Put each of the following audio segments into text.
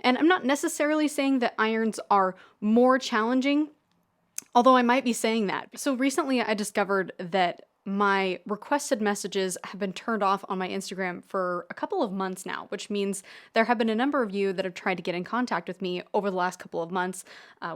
And I'm not necessarily saying that irons are more challenging, although I might be saying that. So recently I discovered that my requested messages have been turned off on my Instagram for a couple of months now, which means there have been a number of you that have tried to get in contact with me over the last couple of months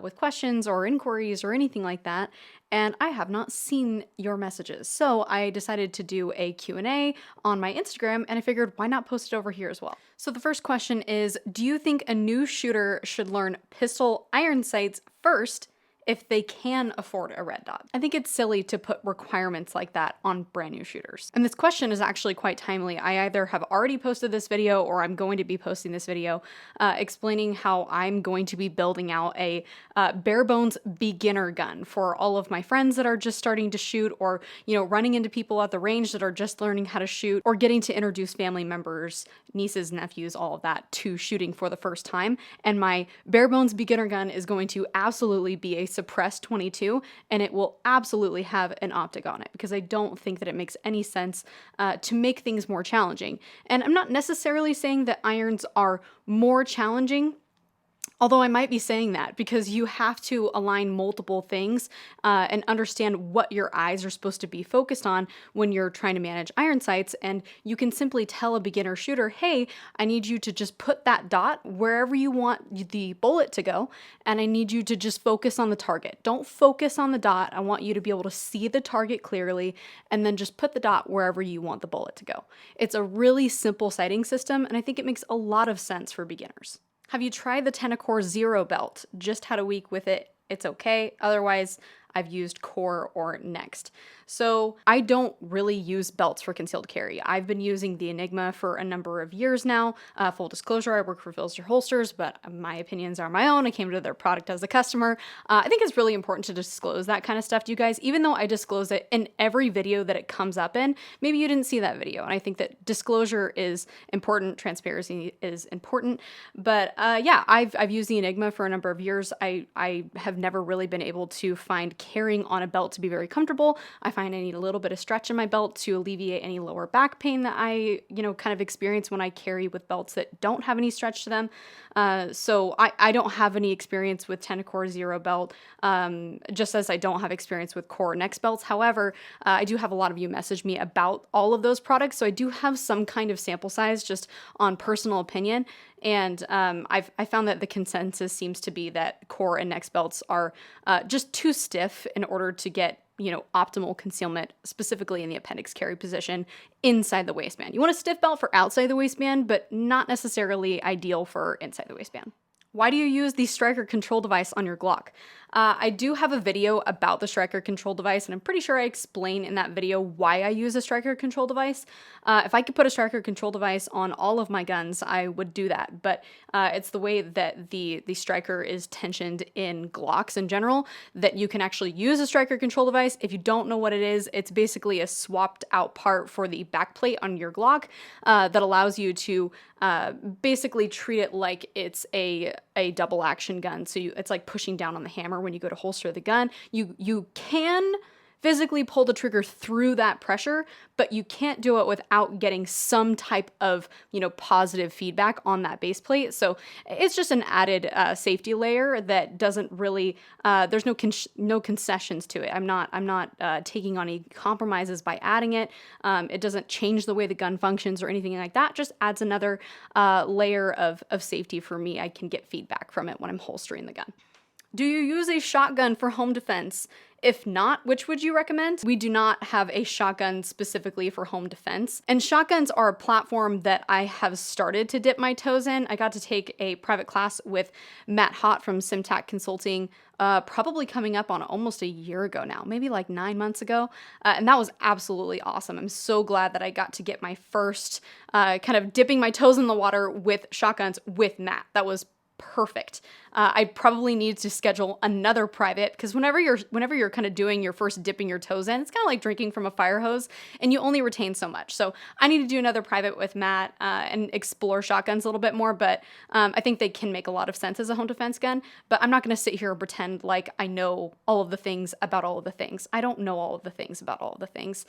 with questions or inquiries or anything like that, and I have not seen your messages. So I decided to do a Q&A on my Instagram, and I figured why not post it over here as well. So the first question is, do you think a new shooter should learn pistol iron sights first if they can afford a red dot? I think it's silly to put requirements like that on brand new shooters. And this question is actually quite timely. I either have already posted this video or I'm going to be posting this video explaining how I'm going to be building out a bare bones beginner gun for all of my friends that are just starting to shoot, or, you know, running into people at the range that are just learning how to shoot, or getting to introduce family members, nieces, nephews, all of that to shooting for the first time. And my bare bones beginner gun is going to absolutely be a suppressed 22, and it will absolutely have an optic on it, because I don't think that it makes any sense to make things more challenging. And I'm not necessarily saying that irons are more challenging, although I might be saying that, because you have to align multiple things and understand what your eyes are supposed to be focused on when you're trying to manage iron sights. And you can simply tell a beginner shooter, hey, I need you to just put that dot wherever you want the bullet to go, and I need you to just focus on the target. Don't focus on the dot. I want you to be able to see the target clearly, and then just put the dot wherever you want the bullet to go. It's a really simple sighting system, and I think it makes a lot of sense for beginners. Have you tried the Tenacore Zero belt? Just had a week with it. It's okay. Otherwise, I've used Core or Next. So I don't really use belts for concealed carry. I've been using the Enigma for a number of years now. Full disclosure, I work for Filster Holsters, but my opinions are my own. I came to their product as a customer. I think it's really important to disclose that kind of stuff to you guys, even though I disclose it in every video that it comes up in. Maybe you didn't see that video, and I think that disclosure is important, transparency is important. But yeah, I've used the Enigma for a number of years. I have never really been able to find carrying on a belt to be very comfortable. I find I need a little bit of stretch in my belt to alleviate any lower back pain that I, kind of experience when I carry with belts that don't have any stretch to them. So I don't have any experience with Tenacore Zero belt, just as I don't have experience with Core Next belts. However, I do have a lot of you message me about all of those products, so I do have some kind of sample size just on personal opinion. And I found that the consensus seems to be that Core and Next belts are just too stiff in order to get, optimal concealment, specifically in the appendix carry position inside the waistband. You want a stiff belt for outside the waistband, but not necessarily ideal for inside the waistband. Why do you use the striker control device on your Glock? I do have a video about the striker control device, and I'm pretty sure I explain in that video why I use a striker control device. If I could put a striker control device on all of my guns, I would do that, but it's the way that the striker is tensioned in Glocks in general that you can actually use a striker control device. If you don't know what it is, it's basically a swapped out part for the backplate on your Glock that allows you to basically treat it like it's a double action gun. So it's like pushing down on the hammer when you go to holster the gun. You can physically pull the trigger through that pressure, but you can't do it without getting some type of, positive feedback on that base plate. So it's just an added safety layer that doesn't really, there's no concessions to it. I'm not taking on any compromises by adding it. It doesn't change the way the gun functions or anything like that. Just adds another layer of safety for me. I can get feedback from it when I'm holstering the gun. Do you use a shotgun for home defense? If not, which would you recommend? We do not have a shotgun specifically for home defense. And shotguns are a platform that I have started to dip my toes in. I got to take a private class with Matt Hott from Simtac Consulting, probably coming up on almost a year ago now, maybe like 9 months ago. And that was absolutely awesome. I'm so glad that I got to get my first kind of dipping my toes in the water with shotguns with Matt. That was perfect. I probably need to schedule another private, because whenever you're kind of doing your first dipping your toes in, it's kind of like drinking from a fire hose and you only retain so much. So I need to do another private with Matt and explore shotguns a little bit more, but I think they can make a lot of sense as a home defense gun, but I'm not going to sit here and pretend like I know all of the things about all of the things. I don't know all of the things about all of the things.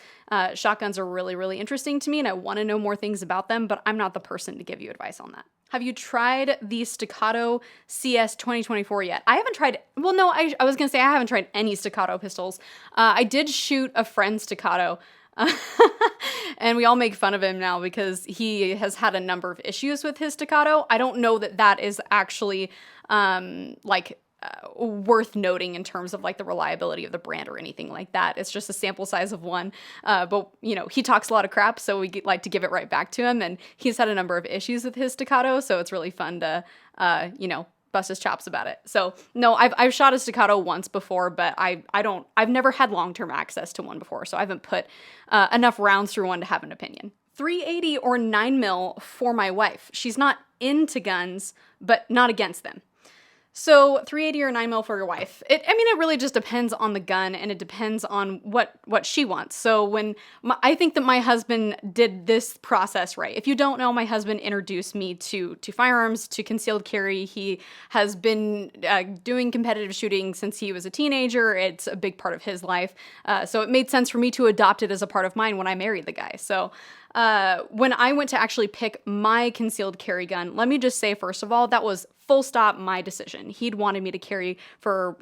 Shotguns are really, really interesting to me and I want to know more things about them, but I'm not the person to give you advice on that. Have you tried the Staccato CS 2024 yet? I haven't tried, well, no, I was gonna say I haven't tried any Staccato pistols. I did shoot a friend's Staccato, and we all make fun of him now because he has had a number of issues with his Staccato. I don't know that that is actually, worth noting in terms of like the reliability of the brand or anything like that. It's just a sample size of one. But you know, he talks a lot of crap, so we like to give it right back to him. And he's had a number of issues with his Staccato, so it's really fun to, bust his chops about it. So no, I've shot a Staccato once before, but I've never had long-term access to one before, so I haven't put enough rounds through one to have an opinion. 380 or 9mm for my wife. She's not into guns, but not against them. So 380 or 9mm for your wife. It really just depends on the gun, and it depends on what she wants. So I think that my husband did this process right. If you don't know, my husband introduced me to firearms, to concealed carry. He has been doing competitive shooting since he was a teenager. It's a big part of his life. So it made sense for me to adopt it as a part of mine when I married the guy. So when I went to actually pick my concealed carry gun, let me just say, first of all, that was full stop my decision. He'd wanted me to carry for,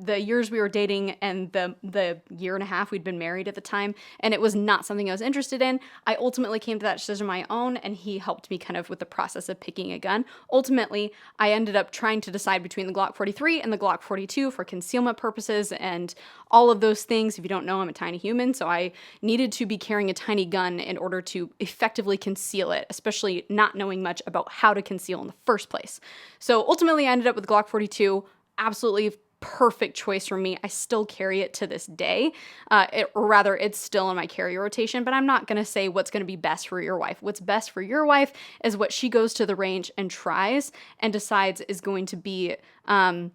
the years we were dating and the year and a half we'd been married at the time, and it was not something I was interested in. I ultimately came to that decision on my own, and he helped me kind of with the process of picking a gun. Ultimately, I ended up trying to decide between the Glock 43 and the Glock 42 for concealment purposes and all of those things. If you don't know, I'm a tiny human, so I needed to be carrying a tiny gun in order to effectively conceal it, especially not knowing much about how to conceal in the first place. So ultimately, I ended up with the Glock 42. Absolutely perfect choice for me. I still carry it to this day. It's still in my carry rotation, but I'm not going to say what's going to be best for your wife. What's best for your wife is what she goes to the range and tries and decides is going to be the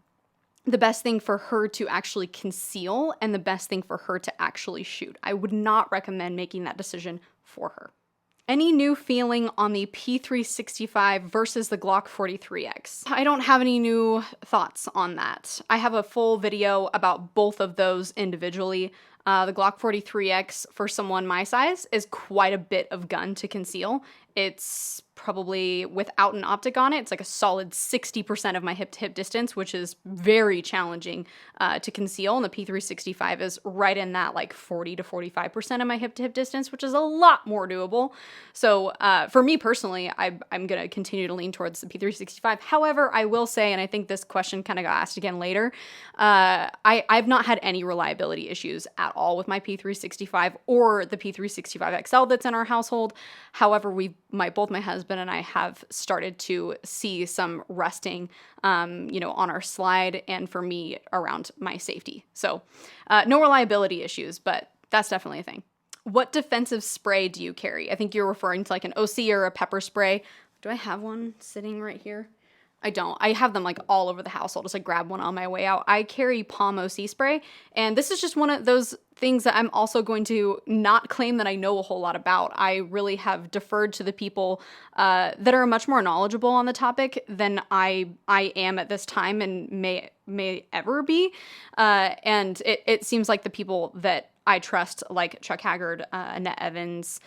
best thing for her to actually conceal and the best thing for her to actually shoot. I would not recommend making that decision for her. Any new feeling on the P365 versus the Glock 43X? I don't have any new thoughts on that. I have a full video about both of those individually. The Glock 43X for someone my size is quite a bit of gun to conceal. It's probably, without an optic on it, it's like a solid 60% of my hip-to-hip distance, which is very challenging to conceal. And the P365 is right in that like 40 to 45% of my hip-to-hip distance, which is a lot more doable. So for me personally, I'm going to continue to lean towards the P365. However, I will say, and I think this question kind of got asked again later, I've not had any reliability issues at all with my P365 or the P365 XL that's in our household. However, both my husband and I have started to see some rusting, on our slide, and for me around my safety. So no reliability issues, but that's definitely a thing. What defensive spray do you carry? I think you're referring to like an OC or a pepper spray. Do I have one sitting right here? I don't. I have them like all over the house. I'll just like grab one on my way out. I carry Palm OC spray, and this is just one of those things that I'm also going to not claim that I know a whole lot about. I really have deferred to the people that are much more knowledgeable on the topic than I am at this time and may ever be. And it seems like the people that I trust, like Chuck Haggard, Annette Evans,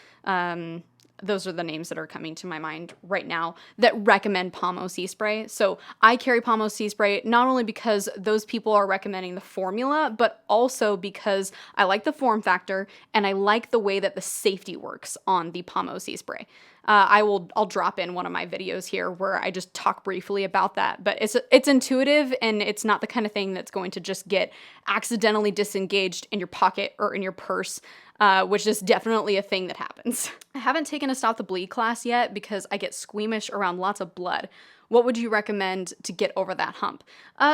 those are the names that are coming to my mind right now that recommend Palm OC spray. So I carry Palm OC spray not only because those people are recommending the formula, but also because I like the form factor and I like the way that the safety works on the Palm OC spray. I'll drop in one of my videos here where I just talk briefly about that, but it's intuitive and it's not the kind of thing that's going to just get accidentally disengaged in your pocket or in your purse, which is definitely a thing that happens. I haven't taken a Stop the Bleed class yet because I get squeamish around lots of blood. What would you recommend to get over that hump?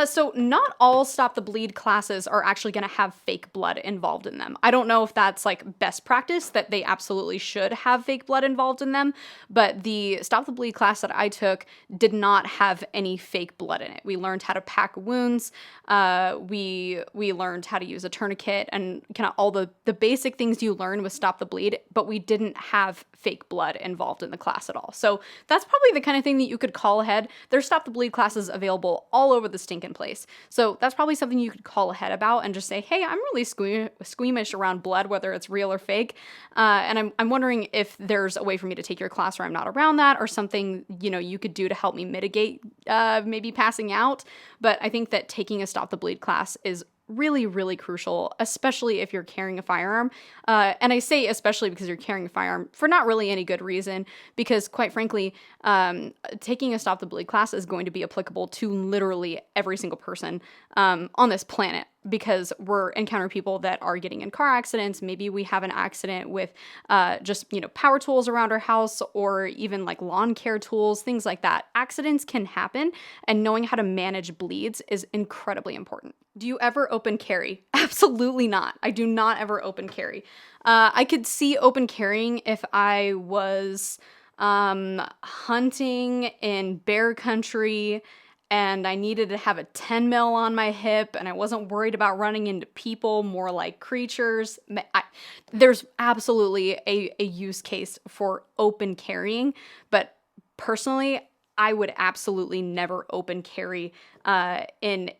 So not all Stop the Bleed classes are actually going to have fake blood involved in them. I don't know if that's like best practice, that they absolutely should have fake blood involved in them, but the Stop the Bleed class that I took did not have any fake blood in it. We learned how to pack wounds. We learned how to use a tourniquet and kind of all the basic things you learn with Stop the Bleed, but we didn't have fake blood involved in the class at all. So that's probably the kind of thing that you could call ahead said, there's Stop the Bleed classes available all over the stinking place. So that's probably something you could call ahead about and just say, hey, I'm really squeamish around blood, whether it's real or fake. And I'm wondering if there's a way for me to take your class where I'm not around that, or something, you could do to help me mitigate maybe passing out. But I think that taking a Stop the Bleed class is really, really crucial, especially if you're carrying a firearm. And I say especially because you're carrying a firearm for not really any good reason, because quite frankly, taking a Stop the Bleed class is going to be applicable to literally every single person on this planet, because we're encountering people that are getting in car accidents. Maybe we have an accident with just, power tools around our house, or even like lawn care tools, things like that. Accidents can happen, and knowing how to manage bleeds is incredibly important. Do you ever open carry? Absolutely not. I do not ever open carry. I could see open carrying if I was hunting in bear country and I needed to have a 10 mil on my hip and I wasn't worried about running into people, more like creatures. There's absolutely a use case for open carrying, but personally, I would absolutely never open carry in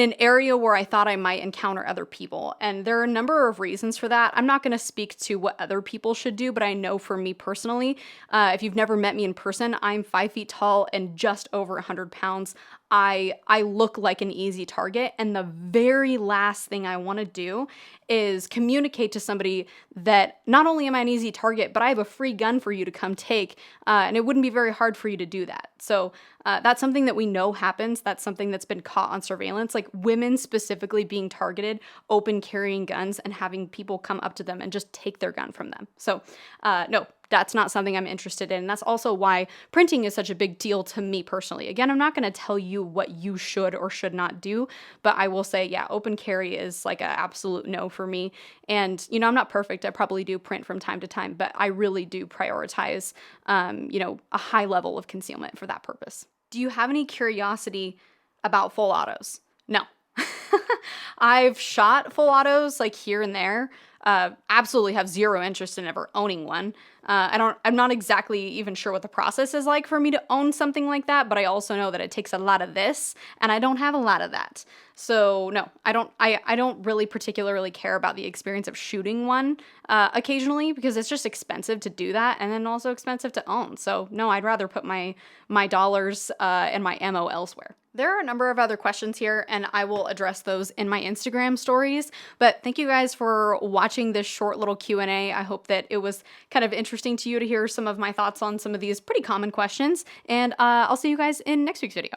an area where I thought I might encounter other people. And there are a number of reasons for that. I'm not going to speak to what other people should do, but I know for me personally, if you've never met me in person, I'm 5 feet tall and just over 100 pounds. I look like an easy target. And the very last thing I want to do is communicate to somebody that not only am I an easy target, but I have a free gun for you to come take. And it wouldn't be very hard for you to do that. So that's something that we know happens. That's something that's been caught on surveillance, like women specifically being targeted, open carrying guns and having people come up to them and just take their gun from them. So no, that's not something I'm interested in. And that's also why printing is such a big deal to me personally. Again, I'm not going to tell you what you should or should not do, but I will say, yeah, open carry is like an absolute no for me. And, I'm not perfect. I probably do print from time to time, but I really do prioritize, a high level of concealment for that purpose. Do you have any curiosity about full autos? No. I've shot full autos like here and there. Absolutely have zero interest in ever owning one. I'm not exactly even sure what the process is like for me to own something like that, but I also know that it takes a lot of this and I don't have a lot of that. So no, I don't really particularly care about the experience of shooting one occasionally, because it's just expensive to do that and then also expensive to own. So no, I'd rather put my dollars and my ammo elsewhere. There are a number of other questions here, and I will address those in my Instagram stories. But thank you guys for watching this short little Q&A. I hope that it was kind of interesting to you to hear some of my thoughts on some of these pretty common questions. And I'll see you guys in next week's video.